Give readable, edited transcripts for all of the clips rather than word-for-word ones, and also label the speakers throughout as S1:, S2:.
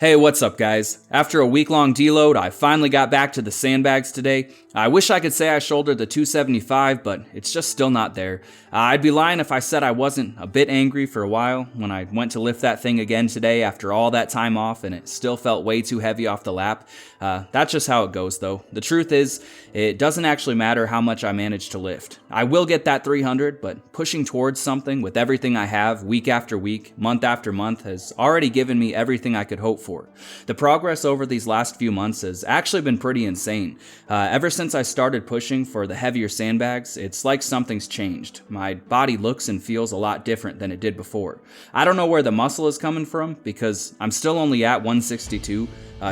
S1: Hey, what's up guys? After a week-long deload, I finally got back to the Sandbags today. I wish I could say I shouldered the 275, but it's just still not there. I'd be lying if I said I wasn't a bit angry for a while when I went to lift that thing again today after all that time off and it still felt way too heavy off the lap. That's just how it goes though. The truth is, it doesn't actually matter how much I manage to lift. I will get that 300, but pushing towards something with everything I have week after week, month after month has already given me everything I could hope for. The progress over these last few months has actually been pretty insane. Ever since I started pushing for the heavier sandbags, it's like something's changed. My body looks and feels a lot different than it did before. I don't know where the muscle is coming from because I'm still only at 162,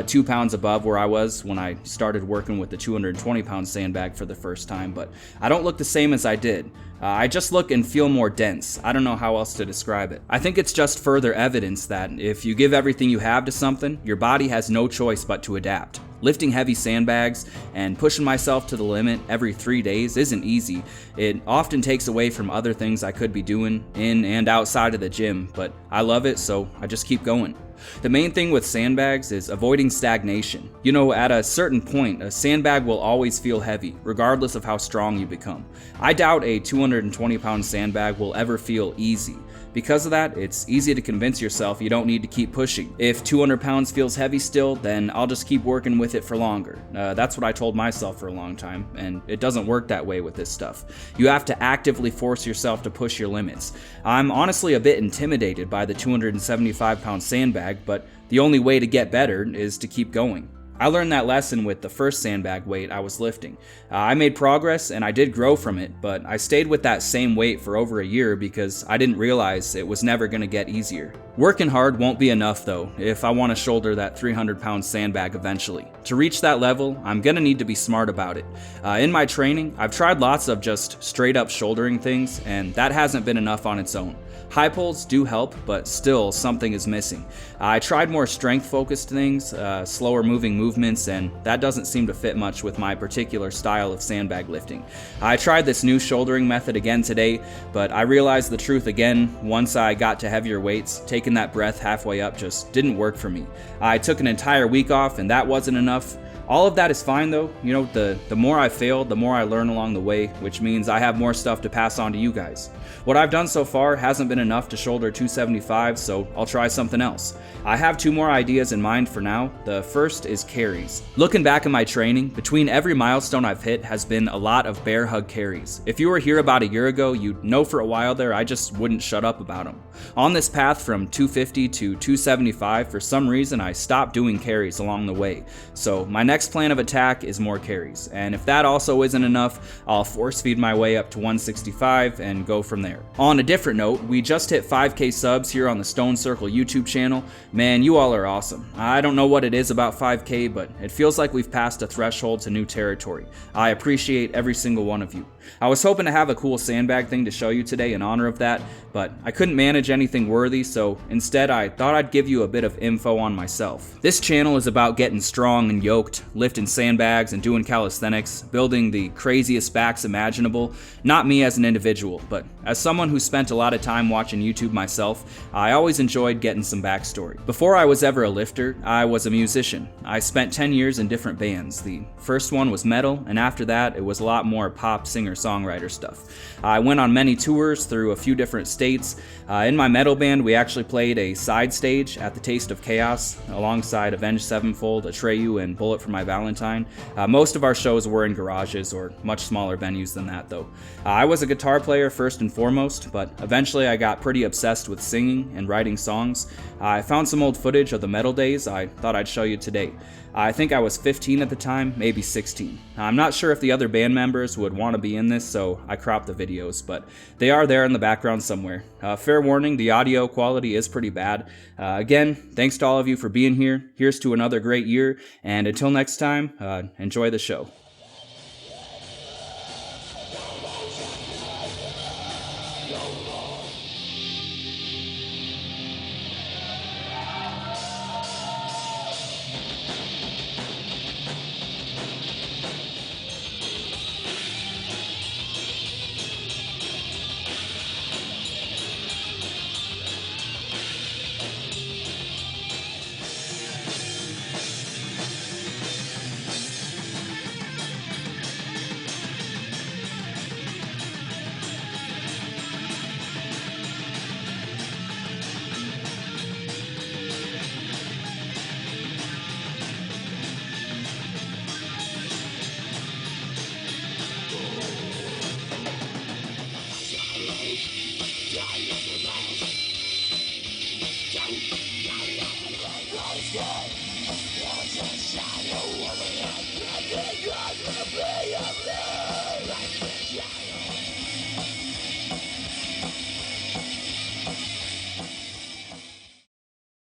S1: 2 pounds above where I was when I started working with the 220-pound sandbag for the first time, but I don't look the same as I did. I just look and feel more dense. I don't know how else to describe it. I think it's just further evidence that if you give everything you have to something, your body has no choice but to adapt. Lifting heavy sandbags and pushing myself to the limit every 3 days isn't easy. It often takes away from other things I could be doing in and outside of the gym, but I love it, so I just keep going. The main thing with sandbags is avoiding stagnation. You know, at a certain point, a sandbag will always feel heavy, regardless of how strong you become. I doubt a 220-pound sandbag will ever feel easy. Because of that, it's easy to convince yourself you don't need to keep pushing. If 200 pounds feels heavy still, then I'll just keep working with it for longer. That's what I told myself for a long time, and it doesn't work that way with this stuff. You have to actively force yourself to push your limits. I'm honestly a bit intimidated by the 275-pound sandbag, but the only way to get better is to keep going. I learned that lesson with the first sandbag weight I was lifting. I made progress and I did grow from it, but I stayed with that same weight for over a year because I didn't realize it was never going to get easier. Working hard won't be enough though if I want to shoulder that 300-pound sandbag eventually. To reach that level, I'm going to need to be smart about it. In my training, I've tried lots of just straight up shouldering things, and that hasn't been enough on its own. High pulls do help, but still something is missing. I tried more strength-focused things, slower moving movements, and that doesn't seem to fit much with my particular style of sandbag lifting. I tried this new shouldering method again today, but I realized the truth again once I got to heavier weights. Taking that breath halfway up just didn't work for me. I took an entire week off, and that wasn't enough. All of that is fine though. You know, the more I fail, the more I learn along the way, which means I have more stuff to pass on to you guys. What I've done so far hasn't been enough to shoulder 275, so I'll try something else. I have 2 more ideas in mind for now. The first is carries. Looking back at my training, between every milestone I've hit has been a lot of bear hug carries. If you were here about a year ago, you'd know for a while there I just wouldn't shut up about them. On this path from 250 to 275, for some reason I stopped doing carries along the way. So my next plan of attack is more carries, and if that also isn't enough, I'll force feed my way up to 165 and go from there. On a different note, we just hit 5k subs here on the Stone Circle YouTube channel. Man, you all are awesome. I don't know what it is about 5k, but it feels like we've passed a threshold to new territory. I appreciate every single one of you. I was hoping to have a cool sandbag thing to show you today in honor of that, but I couldn't manage anything worthy, so instead I thought I'd give you a bit of info on myself. This channel is about getting strong and yoked, lifting sandbags and doing calisthenics, building the craziest backs imaginable. Not me as an individual, but as someone who spent a lot of time watching YouTube myself, I always enjoyed getting some backstory. Before I was ever a lifter, I was a musician. I spent 10 years in different bands. The first one was metal, and after that it was a lot more pop singer-songwriter stuff. I went on many tours through a few different states. In my metal band, we actually played a side stage at the Taste of Chaos alongside Avenged Sevenfold, Atreyu, and Bullet for My Valentine. Most of our shows were in garages or much smaller venues than that though. I was a guitar player first and foremost, but eventually I got pretty obsessed with singing and writing songs. I found some old footage of the metal days I thought I'd show you today. I think I was 15 at the time, maybe 16. I'm not sure if the other band members would want to be in this, so I cropped the videos, but they are there in the background somewhere. Fair warning, the audio quality is pretty bad. Again, thanks to all of you for being here. Here's to another great year, and until next time, enjoy the show.